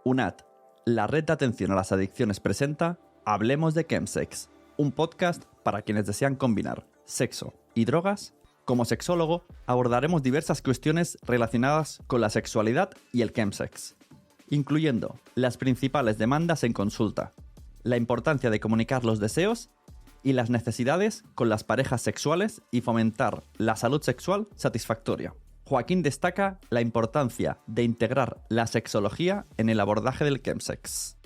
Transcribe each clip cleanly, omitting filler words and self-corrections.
UNAD, la red de atención a las adicciones presenta Hablemos de Chemsex, un podcast para quienes desean combinar sexo y drogas. Como sexólogo, abordaremos diversas cuestiones relacionadas con la sexualidad y el chemsex, incluyendo las principales demandas en consulta, la importancia de comunicar los deseos y las necesidades con las parejas sexuales y fomentar la salud sexual satisfactoria. Joaquín destaca la importancia de integrar la sexología en el abordaje del chemsex.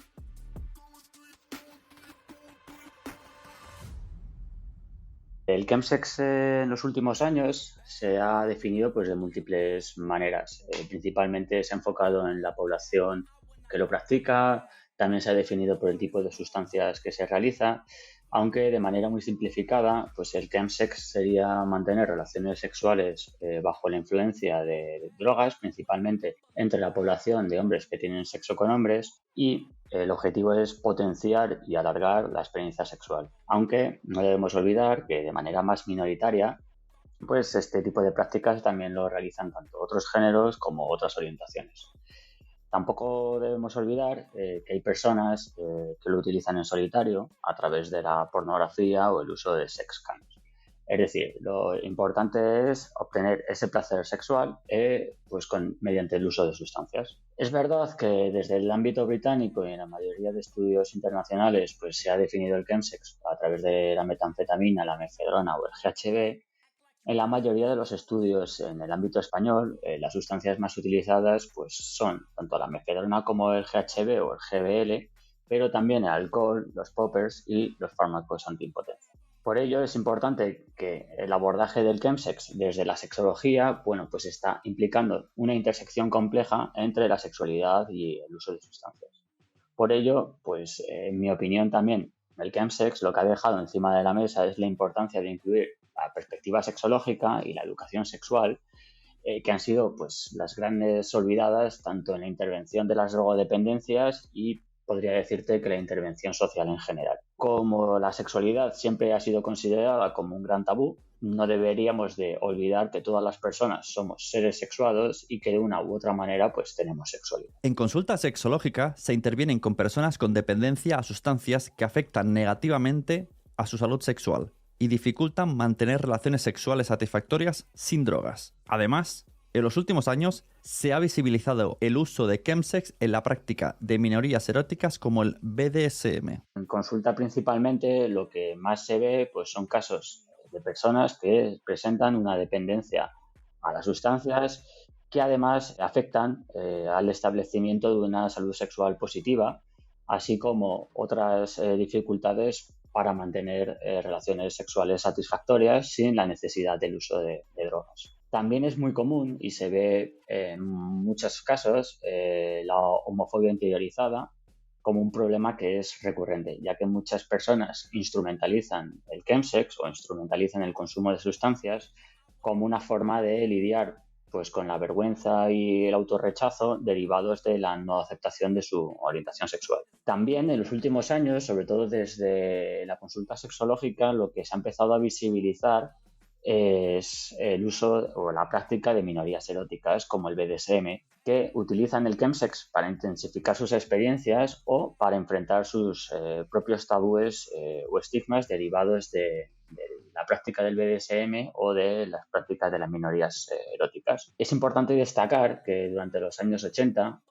El chemsex en los últimos años se ha definido de múltiples maneras. Principalmente se ha enfocado en la población que lo practica, también se ha definido por el tipo de sustancias que se realiza, aunque de manera muy simplificada, el chemsex sería mantener relaciones sexuales bajo la influencia de drogas, principalmente entre la población de hombres que tienen sexo con hombres, y el objetivo es potenciar y alargar la experiencia sexual. Aunque no debemos olvidar que de manera más minoritaria, este tipo de prácticas también lo realizan tanto otros géneros como otras orientaciones. Tampoco debemos olvidar que hay personas que lo utilizan en solitario a través de la pornografía o el uso de sex cams. Es decir, lo importante es obtener ese placer sexual mediante el uso de sustancias. Es verdad que desde el ámbito británico y en la mayoría de estudios internacionales se ha definido el chemsex a través de la metanfetamina, la mefedrona o el GHB. En la mayoría de los estudios en el ámbito español, las sustancias más utilizadas son tanto la mefedrona como el GHB o el GBL, pero también el alcohol, los poppers y los fármacos antiimpotencia. Por ello es importante que el abordaje del chemsex desde la sexología está implicando una intersección compleja entre la sexualidad y el uso de sustancias. Por ello, en mi opinión también, el chemsex lo que ha dejado encima de la mesa es la importancia de incluir la perspectiva sexológica y la educación sexual, que han sido las grandes olvidadas tanto en la intervención de las drogodependencias y podría decirte que la intervención social en general. Como la sexualidad siempre ha sido considerada como un gran tabú, no deberíamos de olvidar que todas las personas somos seres sexuados y que de una u otra manera tenemos sexualidad. En consulta sexológica se intervienen con personas con dependencia a sustancias que afectan negativamente a su salud sexual y dificultan mantener relaciones sexuales satisfactorias sin drogas. Además, en los últimos años se ha visibilizado el uso de chemsex en la práctica de minorías eróticas como el BDSM. En consulta principalmente lo que más se ve son casos de personas que presentan una dependencia a las sustancias que además afectan al establecimiento de una salud sexual positiva, así como otras dificultades para mantener relaciones sexuales satisfactorias sin la necesidad del uso de drogas. También es muy común y se ve en muchos casos la homofobia interiorizada como un problema que es recurrente, ya que muchas personas instrumentalizan el chemsex o instrumentalizan el consumo de sustancias como una forma de lidiar con la vergüenza y el autorrechazo derivados de la no aceptación de su orientación sexual. También en los últimos años, sobre todo desde la consulta sexológica, lo que se ha empezado a visibilizar es el uso o la práctica de minorías eróticas como el BDSM, que utilizan el chemsex para intensificar sus experiencias o para enfrentar sus propios tabúes o estigmas derivados de la práctica del BDSM o de las prácticas de las minorías eróticas. Es importante destacar que durante los años 80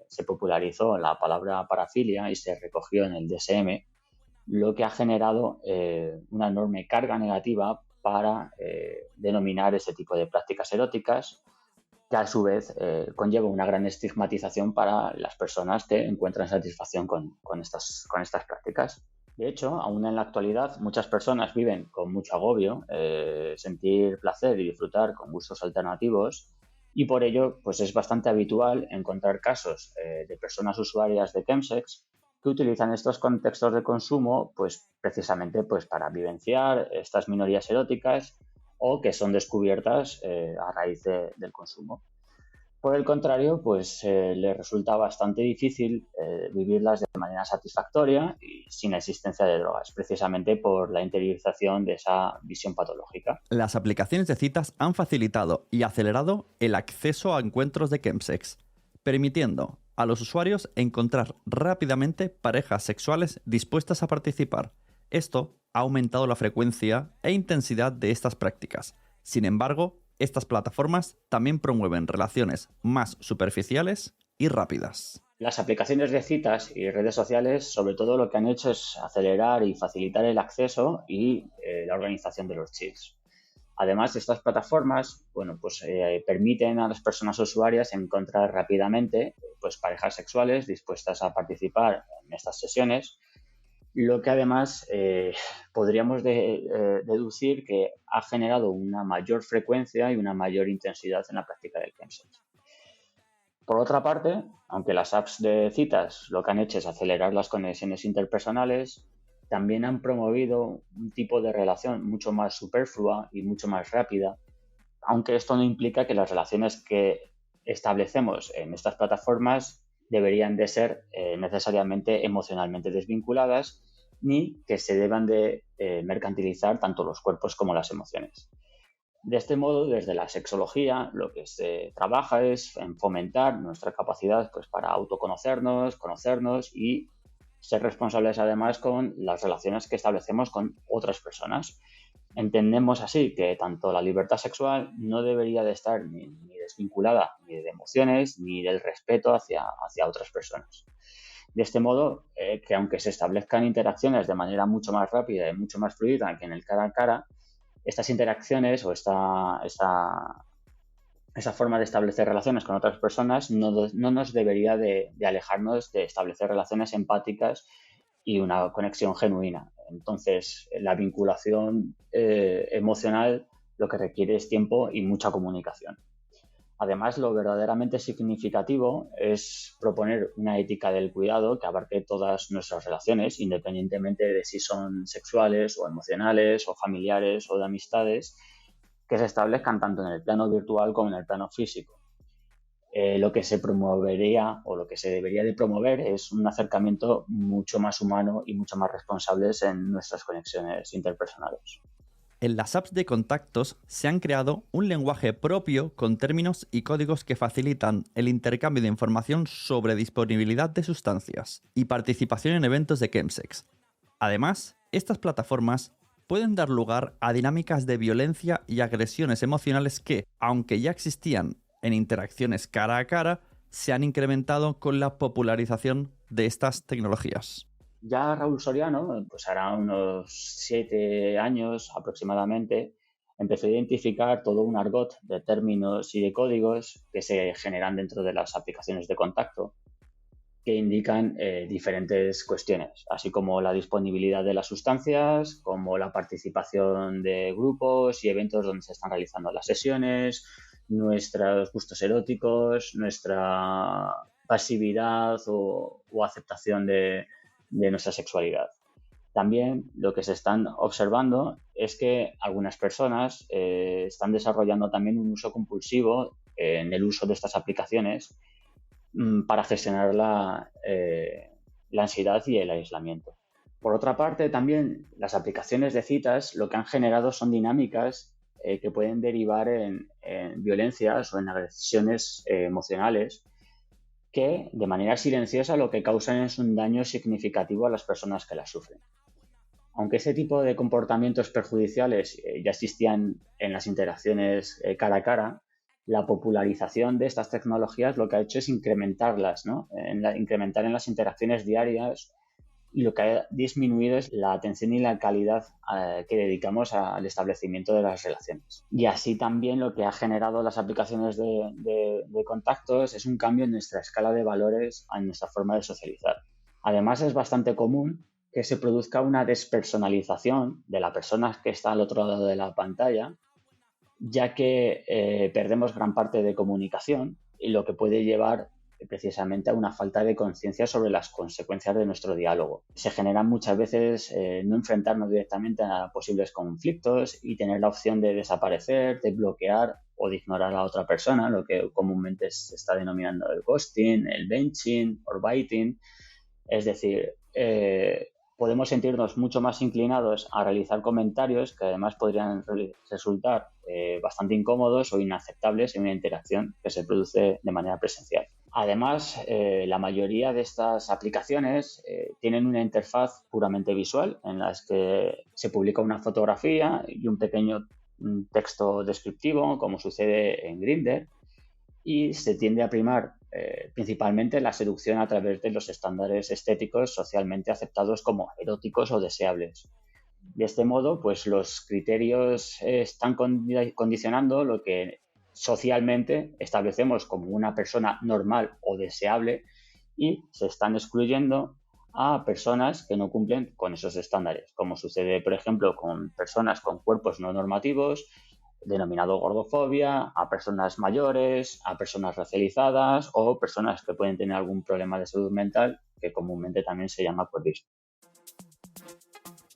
se popularizó la palabra parafilia y se recogió en el DSM, lo que ha generado una enorme carga negativa para denominar ese tipo de prácticas eróticas, que a su vez conlleva una gran estigmatización para las personas que encuentran satisfacción con estas prácticas. De hecho, aún en la actualidad, muchas personas viven con mucho agobio, sentir placer y disfrutar con gustos alternativos, y por ello es bastante habitual encontrar casos de personas usuarias de chemsex que utilizan estos contextos de consumo precisamente para vivenciar estas minorías eróticas o que son descubiertas a raíz del consumo. Por el contrario, les resulta bastante difícil vivirlas de manera satisfactoria y sin la existencia de drogas, precisamente por la interiorización de esa visión patológica. Las aplicaciones de citas han facilitado y acelerado el acceso a encuentros de chemsex, permitiendo a los usuarios encontrar rápidamente parejas sexuales dispuestas a participar. Esto ha aumentado la frecuencia e intensidad de estas prácticas. Sin embargo, estas plataformas también promueven relaciones más superficiales y rápidas. Las aplicaciones de citas y redes sociales, sobre todo lo que han hecho es acelerar y facilitar el acceso y la organización de los chats. Además, estas plataformas, permiten a las personas usuarias encontrar rápidamente parejas sexuales dispuestas a participar en estas sesiones, lo que además podríamos deducir que ha generado una mayor frecuencia y una mayor intensidad en la práctica del chemsex. Por otra parte, aunque las apps de citas lo que han hecho es acelerar las conexiones interpersonales, también han promovido un tipo de relación mucho más superflua y mucho más rápida, aunque esto no implica que las relaciones que establecemos en estas plataformas deberían de ser necesariamente emocionalmente desvinculadas, ni que se deban de mercantilizar tanto los cuerpos como las emociones. De este modo, desde la sexología, lo que se trabaja es en fomentar nuestra capacidad para autoconocernos, conocernos y ser responsables además con las relaciones que establecemos con otras personas. Entendemos así que tanto la libertad sexual no debería de estar ni desvinculada ni de emociones ni del respeto hacia otras personas. De este modo, que aunque se establezcan interacciones de manera mucho más rápida y mucho más fluida que en el cara a cara, estas interacciones o esa forma de establecer relaciones con otras personas no nos debería de alejarnos de establecer relaciones empáticas y una conexión genuina. Entonces, la vinculación emocional lo que requiere es tiempo y mucha comunicación. Además, lo verdaderamente significativo es proponer una ética del cuidado que abarque todas nuestras relaciones, independientemente de si son sexuales o emocionales o familiares o de amistades, que se establezcan tanto en el plano virtual como en el plano físico. Lo que se promovería o lo que se debería de promover es un acercamiento mucho más humano y mucho más responsables en nuestras conexiones interpersonales. En las apps de contactos se han creado un lenguaje propio con términos y códigos que facilitan el intercambio de información sobre disponibilidad de sustancias y participación en eventos de chemsex. Además, estas plataformas pueden dar lugar a dinámicas de violencia y agresiones emocionales que, aunque ya existían en interacciones cara a cara, se han incrementado con la popularización de estas tecnologías. Ya Raúl Soriano, hará unos 7 años aproximadamente, empezó a identificar todo un argot de términos y de códigos que se generan dentro de las aplicaciones de contacto que indican diferentes cuestiones, así como la disponibilidad de las sustancias, como la participación de grupos y eventos donde se están realizando las sesiones, nuestros gustos eróticos, nuestra pasividad o aceptación de nuestra sexualidad. También lo que se están observando es que algunas personas están desarrollando también un uso compulsivo en el uso de estas aplicaciones para gestionar la ansiedad y el aislamiento. Por otra parte, también las aplicaciones de citas lo que han generado son dinámicas que pueden derivar en violencias o en agresiones emocionales que de manera silenciosa lo que causan es un daño significativo a las personas que las sufren. Aunque ese tipo de comportamientos perjudiciales ya existían en las interacciones cara a cara, la popularización de estas tecnologías lo que ha hecho es incrementarlas, ¿no? Incrementar en las interacciones diarias, y lo que ha disminuido es la atención y la calidad que dedicamos al establecimiento de las relaciones. Y así también lo que ha generado las aplicaciones de contactos es un cambio en nuestra escala de valores, en nuestra forma de socializar. Además, es bastante común que se produzca una despersonalización de la persona que está al otro lado de la pantalla, ya que perdemos gran parte de comunicación y lo que puede llevar precisamente a una falta de conciencia sobre las consecuencias de nuestro diálogo. Se genera muchas veces no enfrentarnos directamente a posibles conflictos y tener la opción de desaparecer, de bloquear o de ignorar a la otra persona, lo que comúnmente se está denominando el ghosting, el benching o biting. Es decir, podemos sentirnos mucho más inclinados a realizar comentarios que además podrían resultar bastante incómodos o inaceptables en una interacción que se produce de manera presencial. Además, la mayoría de estas aplicaciones tienen una interfaz puramente visual en las que se publica una fotografía y un pequeño texto descriptivo, como sucede en Grindr, y se tiende a primar principalmente la seducción a través de los estándares estéticos socialmente aceptados como eróticos o deseables. De este modo, pues los criterios están condicionando lo que socialmente establecemos como una persona normal o deseable y se están excluyendo a personas que no cumplen con esos estándares, como sucede, por ejemplo, con personas con cuerpos no normativos, denominado gordofobia, a personas mayores, a personas racializadas o personas que pueden tener algún problema de salud mental, que comúnmente también se llama cuerdismo.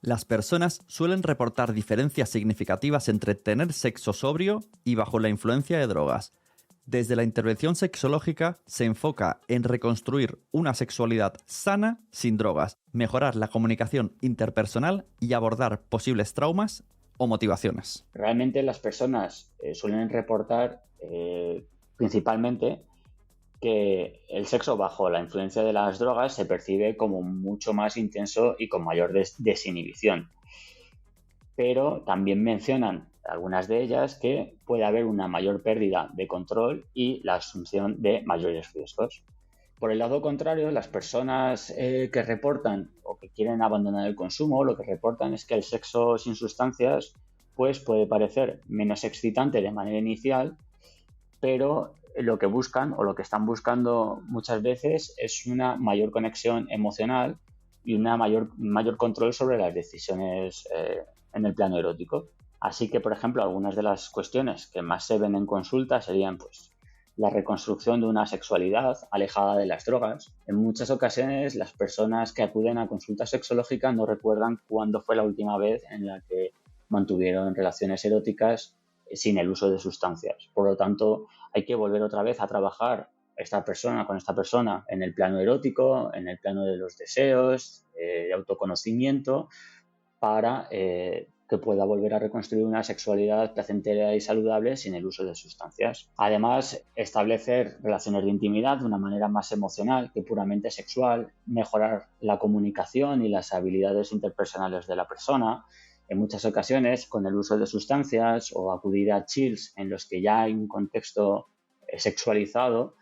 Las personas suelen reportar diferencias significativas entre tener sexo sobrio y bajo la influencia de drogas. Desde la intervención sexológica se enfoca en reconstruir una sexualidad sana sin drogas, mejorar la comunicación interpersonal y abordar posibles traumas o motivaciones. Realmente las personas suelen reportar principalmente que el sexo bajo la influencia de las drogas se percibe como mucho más intenso y con mayor desinhibición. Pero también mencionan algunas de ellas que puede haber una mayor pérdida de control y la asunción de mayores riesgos. Por el lado contrario, las personas que reportan o que quieren abandonar el consumo, lo que reportan es que el sexo sin sustancias pues puede parecer menos excitante de manera inicial, pero lo que buscan o lo que están buscando muchas veces es una mayor conexión emocional y una mayor control sobre las decisiones en el plano erótico. Así que, por ejemplo, algunas de las cuestiones que más se ven en consulta serían pues la reconstrucción de una sexualidad alejada de las drogas. En muchas ocasiones las personas que acuden a consulta sexológica no recuerdan cuándo fue la última vez en la que mantuvieron relaciones eróticas sin el uso de sustancias. Por lo tanto, hay que volver otra vez a trabajar con esta persona en el plano erótico, en el plano de los deseos, de autoconocimiento, para que pueda volver a reconstruir una sexualidad placentera y saludable sin el uso de sustancias. Además, establecer relaciones de intimidad de una manera más emocional que puramente sexual, mejorar la comunicación y las habilidades interpersonales de la persona, en muchas ocasiones con el uso de sustancias o acudir a chills en los que ya hay un contexto sexualizado,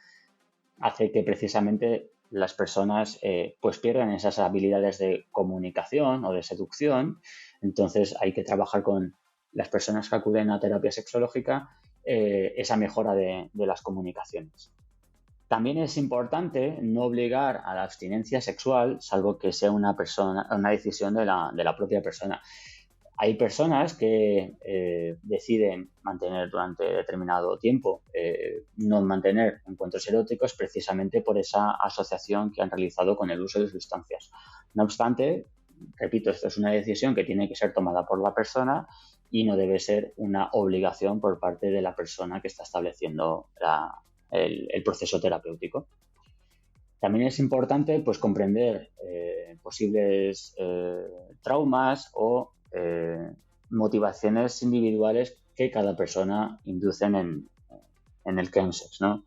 hace que precisamente las personas pues pierdan esas habilidades de comunicación o de seducción. Entonces hay que trabajar con las personas que acuden a terapia sexológica esa mejora de las comunicaciones. También es importante no obligar a la abstinencia sexual, salvo que sea una decisión de la propia persona. Hay personas que deciden mantener durante determinado tiempo, no mantener encuentros eróticos precisamente por esa asociación que han realizado con el uso de sustancias. No obstante, repito, esto es una decisión que tiene que ser tomada por la persona y no debe ser una obligación por parte de la persona que está estableciendo el proceso terapéutico. También es importante pues, comprender posibles traumas o motivaciones individuales que cada persona inducen en el chemsex, ¿no?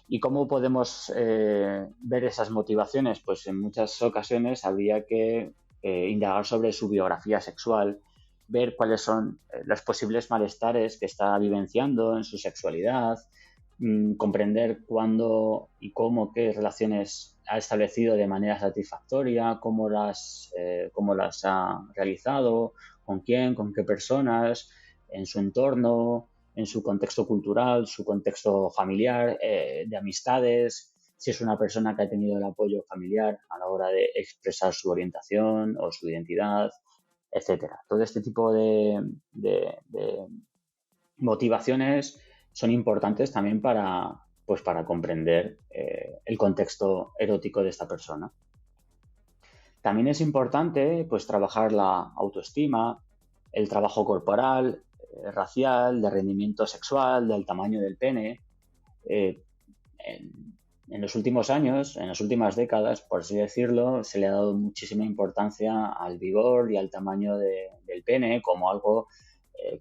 ¿Y cómo podemos ver esas motivaciones? Pues en muchas ocasiones habría que indagar sobre su biografía sexual, ver cuáles son los posibles malestares que está vivenciando en su sexualidad, comprender cuándo y cómo, qué relaciones ha establecido de manera satisfactoria, cómo las ha realizado, con quién, con qué personas, en su entorno, en su contexto cultural, su contexto familiar, de amistades, si es una persona que ha tenido el apoyo familiar a la hora de expresar su orientación o su identidad, etcétera. Todo este tipo de motivaciones son importantes también para comprender el contexto erótico de esta persona. También es importante pues, trabajar la autoestima, el trabajo corporal, racial, de rendimiento sexual, del tamaño del pene. En los últimos años, en las últimas décadas, por así decirlo, se le ha dado muchísima importancia al vigor y al tamaño del pene como algo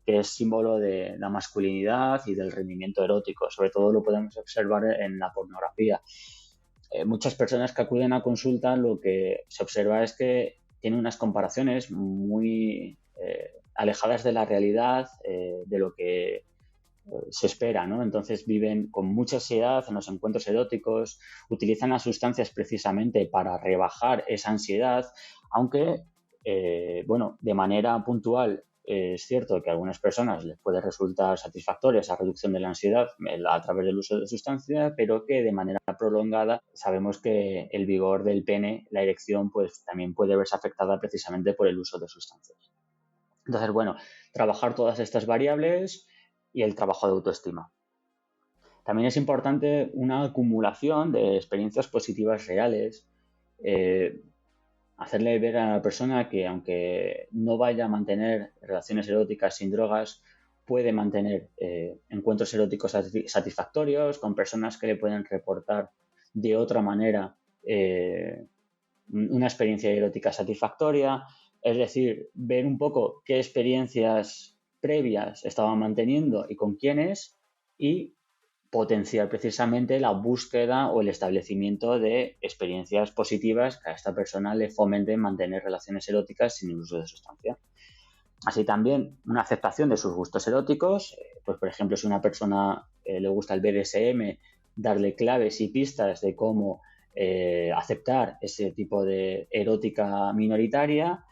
que es símbolo de la masculinidad y del rendimiento erótico. Sobre todo lo podemos observar en la pornografía. Muchas personas que acuden a consulta, lo que se observa es que tienen unas comparaciones muy alejadas de la realidad, de lo que se espera, ¿no? Entonces viven con mucha ansiedad en los encuentros eróticos, utilizan las sustancias precisamente para rebajar esa ansiedad, aunque, de manera puntual es cierto que a algunas personas les puede resultar satisfactoria esa reducción de la ansiedad a través del uso de sustancias, pero que de manera prolongada sabemos que el vigor del pene, la erección, pues también puede verse afectada precisamente por el uso de sustancias. Entonces, trabajar todas estas variables y el trabajo de autoestima. También es importante una acumulación de experiencias positivas reales, hacerle ver a la persona que aunque no vaya a mantener relaciones eróticas sin drogas, puede mantener encuentros eróticos satisfactorios con personas que le pueden reportar de otra manera una experiencia erótica satisfactoria, es decir, ver un poco qué experiencias previas estaban manteniendo y con quiénes, y potenciar precisamente la búsqueda o el establecimiento de experiencias positivas que a esta persona le fomenten mantener relaciones eróticas sin el uso de sustancia. Así también una aceptación de sus gustos eróticos, pues por ejemplo, si a una persona le gusta el BDSM, darle claves y pistas de cómo aceptar ese tipo de erótica minoritaria,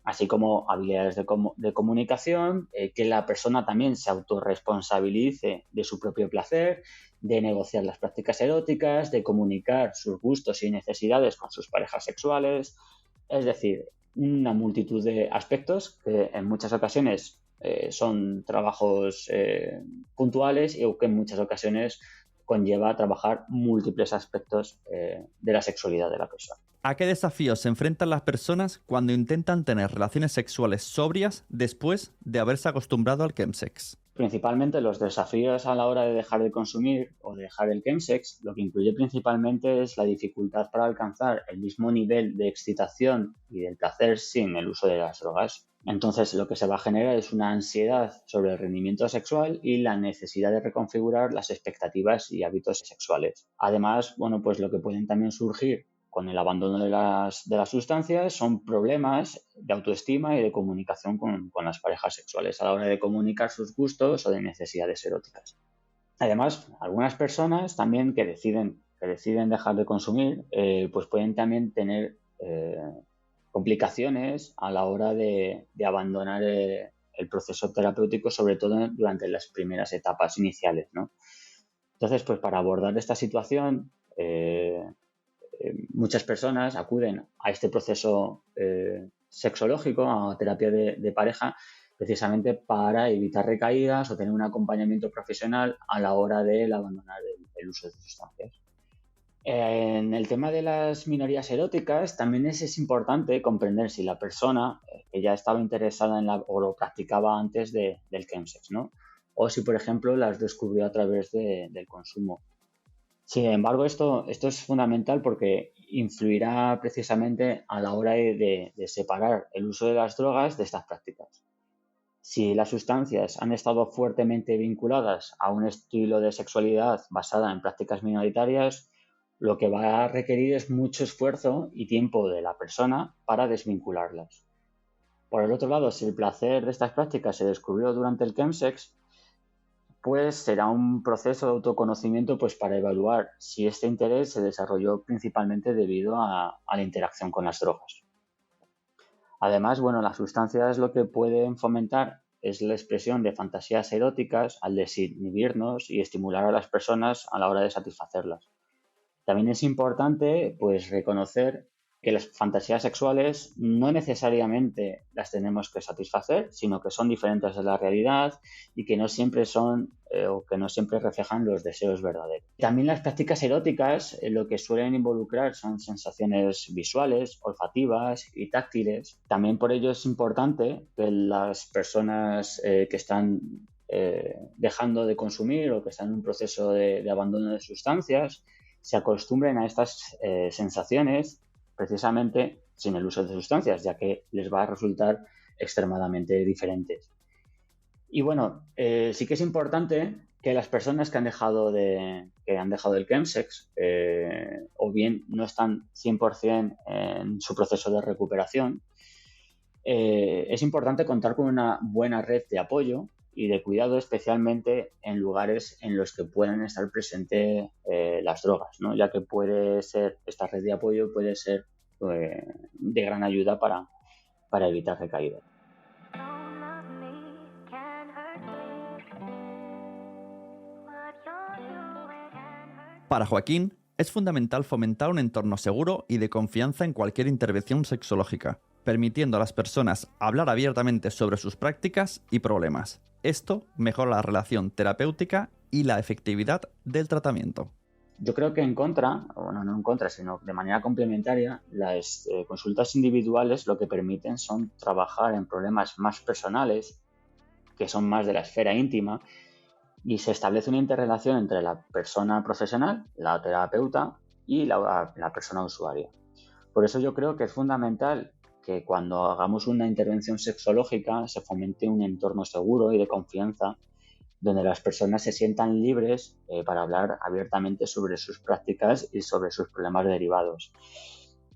así como habilidades de comunicación, que la persona también se autorresponsabilice de su propio placer, de negociar las prácticas eróticas, de comunicar sus gustos y necesidades con sus parejas sexuales, es decir, una multitud de aspectos que en muchas ocasiones son trabajos puntuales y que en muchas ocasiones conlleva trabajar múltiples aspectos de la sexualidad de la persona. ¿A qué desafíos se enfrentan las personas cuando intentan tener relaciones sexuales sobrias después de haberse acostumbrado al chemsex? Principalmente los desafíos a la hora de dejar de consumir o de dejar el chemsex, lo que incluye principalmente es la dificultad para alcanzar el mismo nivel de excitación y del placer sin el uso de las drogas. Entonces lo que se va a generar es una ansiedad sobre el rendimiento sexual y la necesidad de reconfigurar las expectativas y hábitos sexuales. Además, pues lo que pueden también surgir con el abandono de las sustancias son problemas de autoestima y de comunicación con las parejas sexuales a la hora de comunicar sus gustos o de necesidades eróticas. Además, algunas personas también que deciden dejar de consumir, pues pueden también tener complicaciones a la hora de abandonar el proceso terapéutico, sobre todo durante las primeras etapas iniciales, ¿no? Entonces, pues para abordar esta situación, muchas personas acuden a este proceso sexológico, a terapia de pareja, precisamente para evitar recaídas o tener un acompañamiento profesional a la hora de abandonar el uso de sustancias. En el tema de las minorías eróticas, también es importante comprender si la persona que ya estaba interesada o lo practicaba antes del chemsex, ¿no? O si, por ejemplo, las descubrió a través del consumo. Sin embargo, esto es fundamental porque influirá precisamente a la hora de separar el uso de las drogas de estas prácticas. Si las sustancias han estado fuertemente vinculadas a un estilo de sexualidad basada en prácticas minoritarias, lo que va a requerir es mucho esfuerzo y tiempo de la persona para desvincularlas. Por el otro lado, si el placer de estas prácticas se descubrió durante el chemsex, pues será un proceso de autoconocimiento pues para evaluar si este interés se desarrolló principalmente debido a la interacción con las drogas. Además, las sustancias lo que pueden fomentar es la expresión de fantasías eróticas al desinhibirnos y estimular a las personas a la hora de satisfacerlas. También es importante pues reconocer que las fantasías sexuales no necesariamente las tenemos que satisfacer, sino que son diferentes de la realidad y que no siempre son o que no siempre reflejan los deseos verdaderos. También las prácticas eróticas lo que suelen involucrar son sensaciones visuales, olfativas y táctiles. También por ello es importante que las personas que están dejando de consumir o que están en un proceso de abandono de sustancias se acostumbren a estas sensaciones precisamente sin el uso de sustancias, ya que les va a resultar extremadamente diferentes. Y bueno, sí que es importante que las personas que han dejado el chemsex o bien no están 100% en su proceso de recuperación, es importante contar con una buena red de apoyo y de cuidado, especialmente en lugares en los que puedan estar presentes las drogas, ¿no? Ya que esta red de apoyo puede ser de gran ayuda para evitar recaídas. Para Joaquín, es fundamental fomentar un entorno seguro y de confianza en cualquier intervención sexológica, permitiendo a las personas hablar abiertamente sobre sus prácticas y problemas. Esto mejora la relación terapéutica y la efectividad del tratamiento. Yo creo que en contra, o no en contra, sino de manera complementaria, las consultas individuales lo que permiten son trabajar en problemas más personales, que son más de la esfera íntima, y se establece una interrelación entre la persona profesional, la terapeuta, y la persona usuaria. Por eso yo creo que es fundamental que cuando hagamos una intervención sexológica se fomente un entorno seguro y de confianza donde las personas se sientan libres para hablar abiertamente sobre sus prácticas y sobre sus problemas derivados.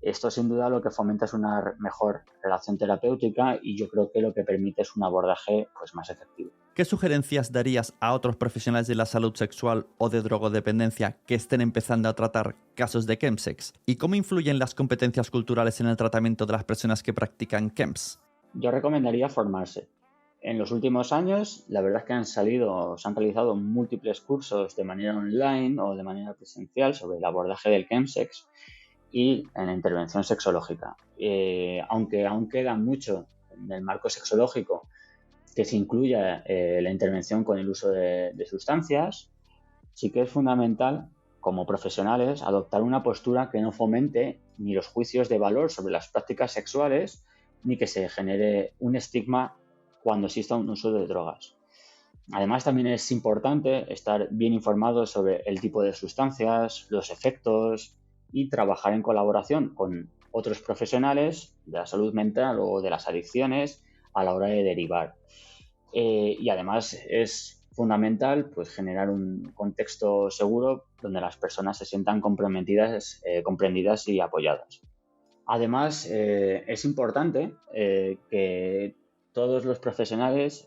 Esto sin duda lo que fomenta es una mejor relación terapéutica y yo creo que lo que permite es un abordaje pues, más efectivo. ¿Qué sugerencias darías a otros profesionales de la salud sexual o de drogodependencia que estén empezando a tratar casos de chemsex? ¿Y cómo influyen las competencias culturales en el tratamiento de las personas que practican chems? Yo recomendaría formarse. En los últimos años, la verdad es que se han realizado múltiples cursos de manera online o de manera presencial sobre el abordaje del chemsex y en la intervención sexológica. Aunque aún queda mucho en el marco sexológico que se incluya la intervención con el uso de sustancias, sí que es fundamental, como profesionales, adoptar una postura que no fomente ni los juicios de valor sobre las prácticas sexuales, ni que se genere un estigma cuando exista un uso de drogas. Además, también es importante estar bien informado sobre el tipo de sustancias, los efectos y trabajar en colaboración con otros profesionales de la salud mental o de las adicciones a la hora de derivar. Y además es fundamental pues, generar un contexto seguro donde las personas se sientan comprometidas, comprendidas y apoyadas. Además, es importante que todos los profesionales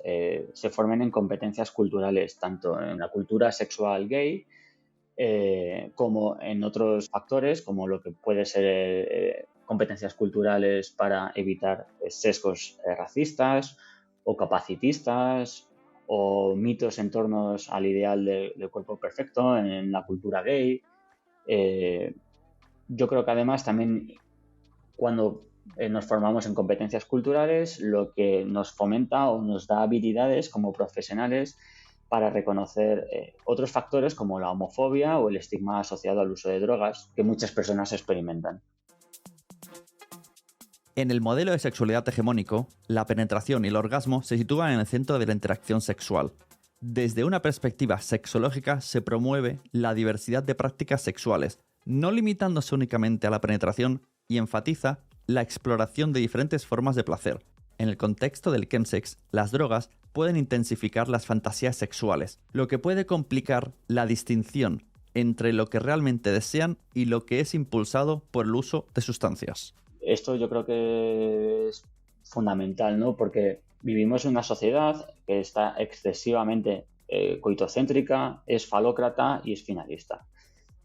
se formen en competencias culturales, tanto en la cultura sexual gay como en otros factores, como lo que puede ser competencias culturales para evitar sesgos racistas o capacitistas o mitos en torno al ideal del cuerpo perfecto en la cultura gay. Yo creo que además también cuando nos formamos en competencias culturales, lo que nos fomenta o nos da habilidades como profesionales para reconocer otros factores como la homofobia o el estigma asociado al uso de drogas que muchas personas experimentan. En el modelo de sexualidad hegemónico, la penetración y el orgasmo se sitúan en el centro de la interacción sexual. Desde una perspectiva sexológica se promueve la diversidad de prácticas sexuales, no limitándose únicamente a la penetración, y enfatiza la exploración de diferentes formas de placer. En el contexto del chemsex, las drogas pueden intensificar las fantasías sexuales, lo que puede complicar la distinción entre lo que realmente desean y lo que es impulsado por el uso de sustancias. Esto yo creo que es fundamental, ¿no? Porque vivimos en una sociedad que está excesivamente coitocéntrica, es falócrata y es finalista.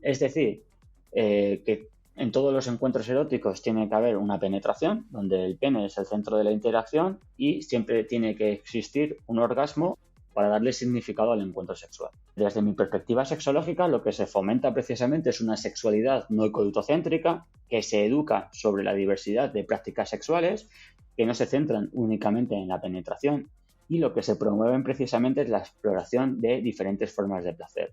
Es decir, que en todos los encuentros eróticos tiene que haber una penetración, donde el pene es el centro de la interacción y siempre tiene que existir un orgasmo para darle significado al encuentro sexual. Desde mi perspectiva sexológica, lo que se fomenta precisamente es una sexualidad no coitocéntrica, que se educa sobre la diversidad de prácticas sexuales, que no se centran únicamente en la penetración, y lo que se promueve precisamente es la exploración de diferentes formas de placer.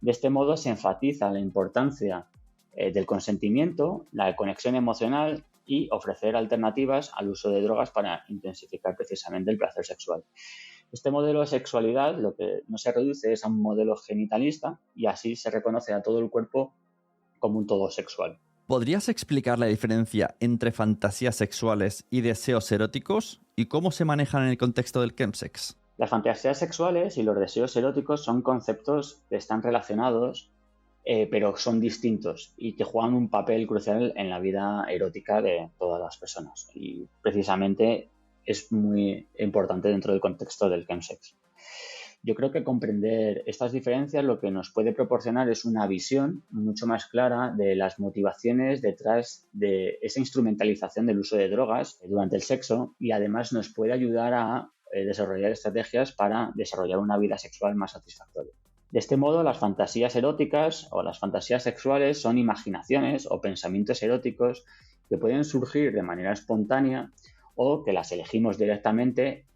De este modo se enfatiza la importancia del consentimiento, la conexión emocional y ofrecer alternativas al uso de drogas para intensificar precisamente el placer sexual. Este modelo de sexualidad lo que no se reduce es a un modelo genitalista y así se reconoce a todo el cuerpo como un todo sexual. ¿Podrías explicar la diferencia entre fantasías sexuales y deseos eróticos y cómo se manejan en el contexto del chemsex? Las fantasías sexuales y los deseos eróticos son conceptos que están relacionados, pero son distintos y que juegan un papel crucial en la vida erótica de todas las personas. Y precisamente es muy importante dentro del contexto del chemsex. Yo creo que comprender estas diferencias lo que nos puede proporcionar es una visión mucho más clara de las motivaciones detrás de esa instrumentalización del uso de drogas durante el sexo, y además nos puede ayudar a desarrollar estrategias para desarrollar una vida sexual más satisfactoria. De este modo, las fantasías eróticas o las fantasías sexuales son imaginaciones o pensamientos eróticos que pueden surgir de manera espontánea o que las elegimos directamente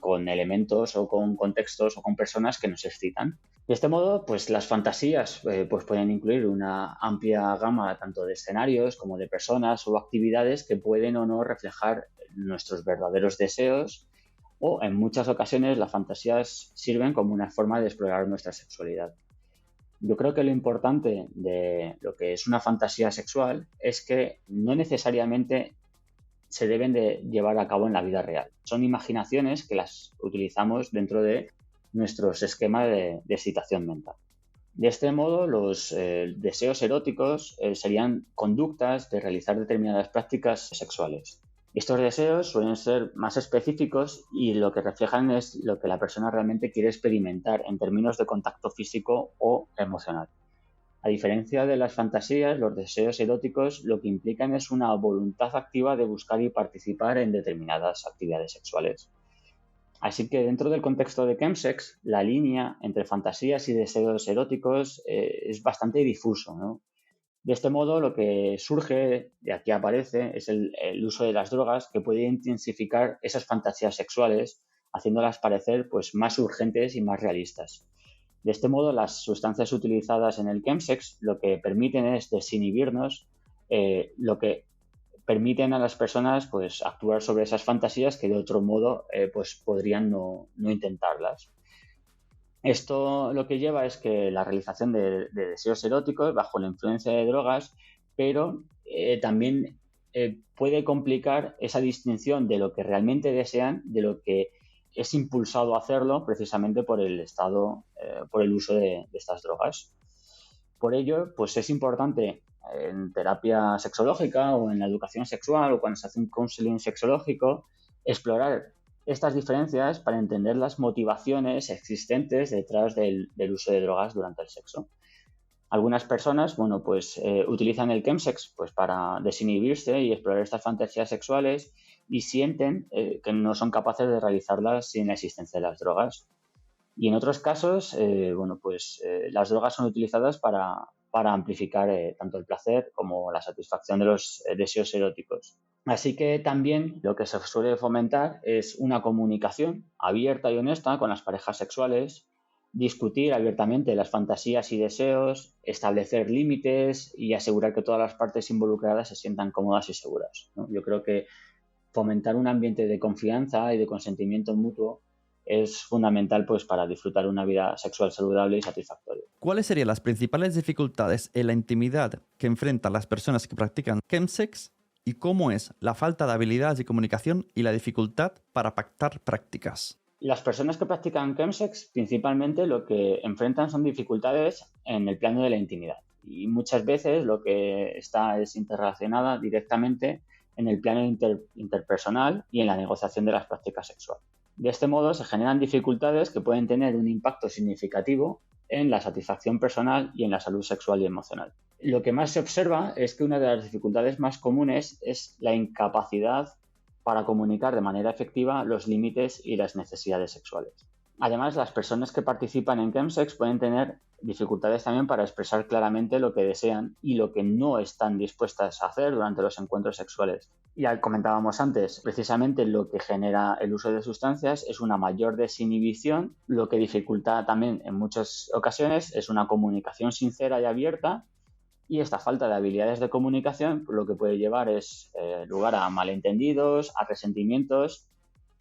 con elementos o con contextos o con personas que nos excitan. De este modo, pues las fantasías pues pueden incluir una amplia gama tanto de escenarios como de personas o actividades que pueden o no reflejar nuestros verdaderos deseos, o en muchas ocasiones las fantasías sirven como una forma de explorar nuestra sexualidad. Yo creo que lo importante de lo que es una fantasía sexual es que no necesariamente se deben de llevar a cabo en la vida real. Son imaginaciones que las utilizamos dentro de nuestros esquemas de excitación mental. De este modo, los deseos eróticos serían conductas de realizar determinadas prácticas sexuales. Estos deseos suelen ser más específicos y lo que reflejan es lo que la persona realmente quiere experimentar en términos de contacto físico o emocional. A diferencia de las fantasías, los deseos eróticos lo que implican es una voluntad activa de buscar y participar en determinadas actividades sexuales. Así que dentro del contexto de chemsex, la línea entre fantasías y deseos eróticos es bastante difuso, ¿no? De este modo, lo que surge, de aquí aparece, es el uso de las drogas, que puede intensificar esas fantasías sexuales, haciéndolas parecer pues, más urgentes y más realistas. De este modo, las sustancias utilizadas en el chemsex lo que permiten es desinhibirnos, lo que permiten a las personas pues, actuar sobre esas fantasías que de otro modo pues, podrían no intentarlas. Esto lo que lleva es que la realización de deseos eróticos bajo la influencia de drogas, pero también puede complicar esa distinción de lo que realmente desean, de lo que es impulsado a hacerlo precisamente por el estado, por el uso de estas drogas. Por ello, pues es importante en terapia sexológica o en la educación sexual o cuando se hace un counseling sexológico, explorar estas diferencias para entender las motivaciones existentes detrás del uso de drogas durante el sexo. Algunas personas, bueno, pues utilizan el chemsex pues, para desinhibirse y explorar estas fantasías sexuales y sienten que no son capaces de realizarlas sin la existencia de las drogas. Y en otros casos, bueno, pues las drogas son utilizadas para amplificar tanto el placer como la satisfacción de los deseos eróticos. Así que también lo que se suele fomentar es una comunicación abierta y honesta con las parejas sexuales, discutir abiertamente las fantasías y deseos, establecer límites y asegurar que todas las partes involucradas se sientan cómodas y seguras, ¿no? Yo creo que fomentar un ambiente de confianza y de consentimiento mutuo es fundamental pues, para disfrutar una vida sexual saludable y satisfactoria. ¿Cuáles serían las principales dificultades en la intimidad que enfrentan las personas que practican chemsex y cómo es la falta de habilidades de comunicación y la dificultad para pactar prácticas? Las personas que practican chemsex principalmente lo que enfrentan son dificultades en el plano de la intimidad y muchas veces lo que está es interrelacionada directamente en el plano interpersonal y en la negociación de las prácticas sexuales. De este modo se generan dificultades que pueden tener un impacto significativo en la satisfacción personal y en la salud sexual y emocional. Lo que más se observa es que una de las dificultades más comunes es la incapacidad para comunicar de manera efectiva los límites y las necesidades sexuales. Además, las personas que participan en chemsex pueden tener dificultades también para expresar claramente lo que desean y lo que no están dispuestas a hacer durante los encuentros sexuales. Ya comentábamos antes, precisamente lo que genera el uso de sustancias es una mayor desinhibición, lo que dificulta también en muchas ocasiones es una comunicación sincera y abierta, y esta falta de habilidades de comunicación lo que puede llevar es lugar a malentendidos, a resentimientos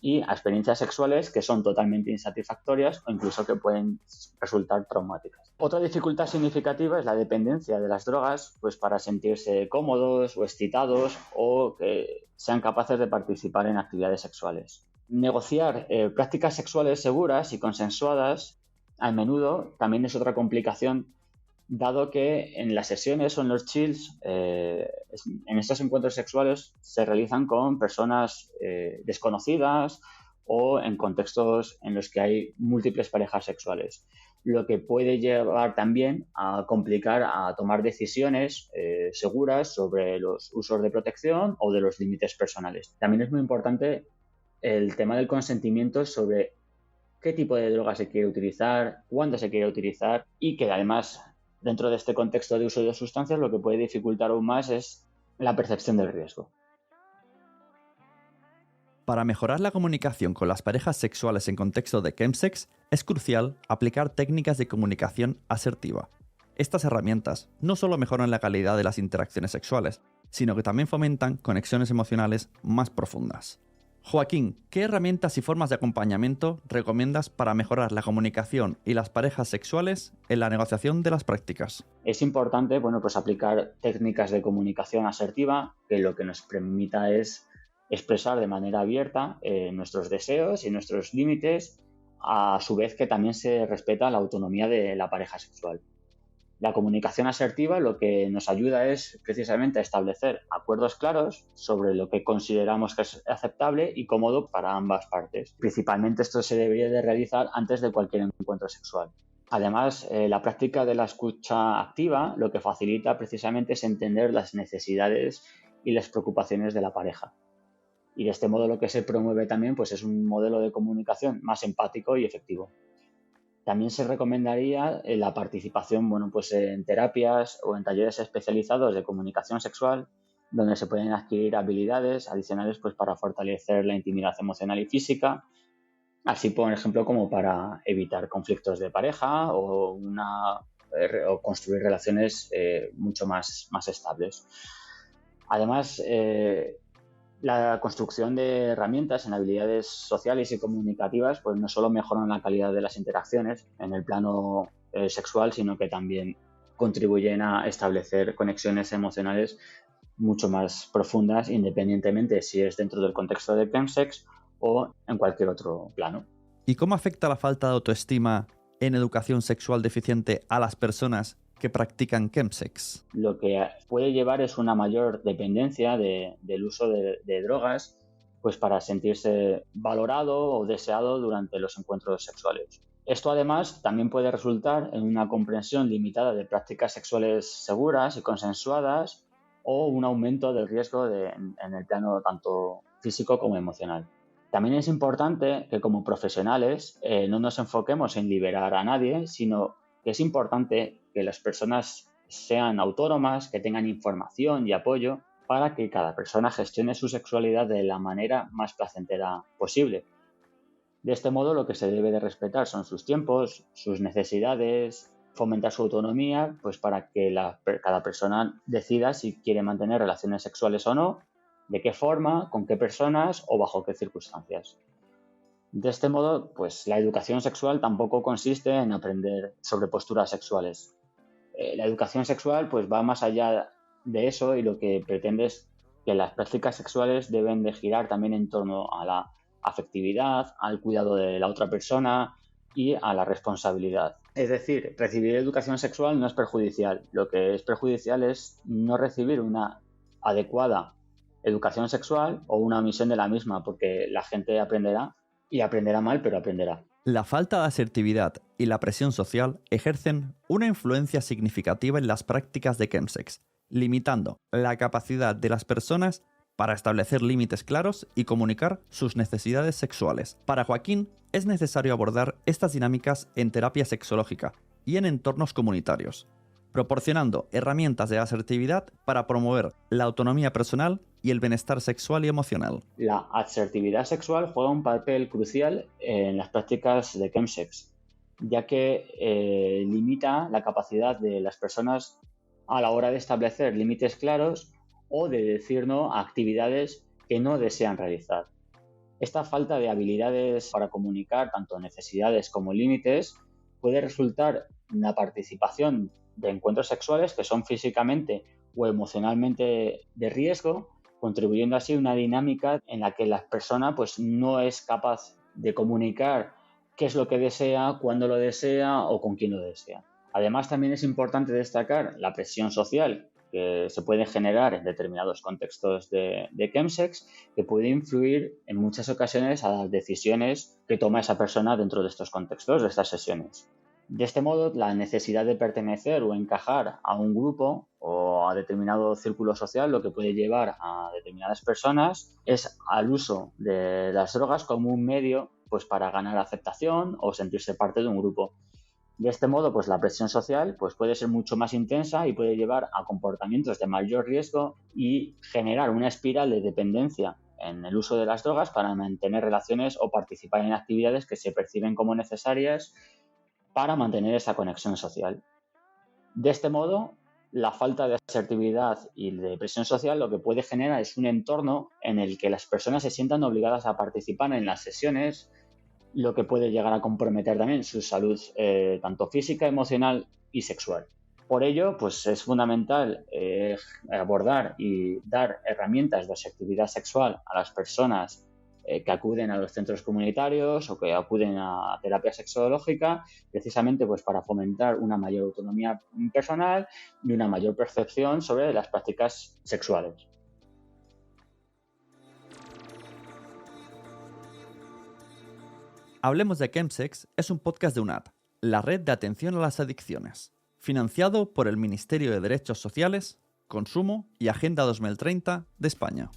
y a experiencias sexuales que son totalmente insatisfactorias o incluso que pueden resultar traumáticas. Otra dificultad significativa es la dependencia de las drogas pues para sentirse cómodos o excitados o que sean capaces de participar en actividades sexuales. Negociar prácticas sexuales seguras y consensuadas a menudo también es otra complicación, dado que en las sesiones o en los chills, en estos encuentros sexuales se realizan con personas desconocidas o en contextos en los que hay múltiples parejas sexuales, lo que puede llevar también a complicar a tomar decisiones seguras sobre los usos de protección o de los límites personales. También es muy importante el tema del consentimiento sobre qué tipo de droga se quiere utilizar, cuándo se quiere utilizar y que además dentro de este contexto de uso de sustancias lo que puede dificultar aún más es la percepción del riesgo. Para mejorar la comunicación con las parejas sexuales en contexto de chemsex, es crucial aplicar técnicas de comunicación asertiva. Estas herramientas no solo mejoran la calidad de las interacciones sexuales, sino que también fomentan conexiones emocionales más profundas. Joaquín, ¿qué herramientas y formas de acompañamiento recomiendas para mejorar la comunicación y las parejas sexuales en la negociación de las prácticas? Es importante, pues aplicar técnicas de comunicación asertiva que lo que nos permita es expresar de manera abierta nuestros deseos y nuestros límites, a su vez que también se respeta la autonomía de la pareja sexual. La comunicación asertiva lo que nos ayuda es precisamente a establecer acuerdos claros sobre lo que consideramos que es aceptable y cómodo para ambas partes. Principalmente esto se debería de realizar antes de cualquier encuentro sexual. Además, la práctica de la escucha activa lo que facilita precisamente es entender las necesidades y las preocupaciones de la pareja. Y de este modo lo que se promueve también pues, es un modelo de comunicación más empático y efectivo. También se recomendaría la participación en terapias o en talleres especializados de comunicación sexual, donde se pueden adquirir habilidades adicionales para fortalecer la intimidad emocional y física, así por ejemplo como para evitar conflictos de pareja o construir relaciones mucho más estables. Además, la construcción de herramientas en habilidades sociales y comunicativas pues no solo mejoran la calidad de las interacciones en el plano sexual, sino que también contribuyen a establecer conexiones emocionales mucho más profundas, independientemente si es dentro del contexto de chemsex o en cualquier otro plano. ¿Y cómo afecta la falta de autoestima en educación sexual deficiente a las personas que practican chemsex? Lo que puede llevar es una mayor dependencia del uso de drogas, pues para sentirse valorado o deseado durante los encuentros sexuales. Esto además también puede resultar en una comprensión limitada de prácticas sexuales seguras y consensuadas o un aumento del riesgo en el plano tanto físico como emocional. También es importante que como profesionales no nos enfoquemos en liberar a nadie, sino que es importante que las personas sean autónomas, que tengan información y apoyo para que cada persona gestione su sexualidad de la manera más placentera posible. De este modo, lo que se debe de respetar son sus tiempos, sus necesidades, fomentar su autonomía, pues para que cada persona decida si quiere mantener relaciones sexuales o no, de qué forma, con qué personas o bajo qué circunstancias. De este modo, pues la educación sexual tampoco consiste en aprender sobre posturas sexuales. La educación sexual pues va más allá de eso y lo que pretende es que las prácticas sexuales deben de girar también en torno a la afectividad, al cuidado de la otra persona y a la responsabilidad. Es decir, recibir educación sexual no es perjudicial. Lo que es perjudicial es no recibir una adecuada educación sexual o una omisión de la misma, porque la gente aprenderá y aprenderá mal, pero aprenderá. La falta de asertividad y la presión social ejercen una influencia significativa en las prácticas de chemsex, limitando la capacidad de las personas para establecer límites claros y comunicar sus necesidades sexuales. Para Joaquín, es necesario abordar estas dinámicas en terapia sexológica y en entornos comunitarios, proporcionando herramientas de asertividad para promover la autonomía personal y el bienestar sexual y emocional. La asertividad sexual juega un papel crucial en las prácticas de chemsex, ya que limita la capacidad de las personas a la hora de establecer límites claros o de decir no a actividades que no desean realizar. Esta falta de habilidades para comunicar tanto necesidades como límites puede resultar en la participación de encuentros sexuales que son físicamente o emocionalmente de riesgo contribuyendo así a una dinámica en la que la persona pues, no es capaz de comunicar qué es lo que desea, cuándo lo desea o con quién lo desea. Además, también es importante destacar la presión social que se puede generar en determinados contextos de chemsex, que puede influir en muchas ocasiones a las decisiones que toma esa persona dentro de estos contextos, de estas sesiones. De este modo, la necesidad de pertenecer o encajar a un grupo o a determinado círculo social, lo que puede llevar a determinadas personas es al uso de las drogas como un medio pues, para ganar aceptación o sentirse parte de un grupo. De este modo, pues la presión social pues, puede ser mucho más intensa y puede llevar a comportamientos de mayor riesgo y generar una espiral de dependencia en el uso de las drogas para mantener relaciones o participar en actividades que se perciben como necesarias para mantener esa conexión social. De este modo, la falta de asertividad y de presión social lo que puede generar es un entorno en el que las personas se sientan obligadas a participar en las sesiones, lo que puede llegar a comprometer también su salud tanto física, emocional y sexual. Por ello, pues es fundamental abordar y dar herramientas de asertividad sexual a las personas que acuden a los centros comunitarios o que acuden a terapia sexológica, precisamente pues para fomentar una mayor autonomía personal y una mayor percepción sobre las prácticas sexuales. Hablemos de Chemsex es un podcast de UNAD, la Red de Atención a las Adicciones, financiado por el Ministerio de Derechos Sociales, Consumo y Agenda 2030 de España.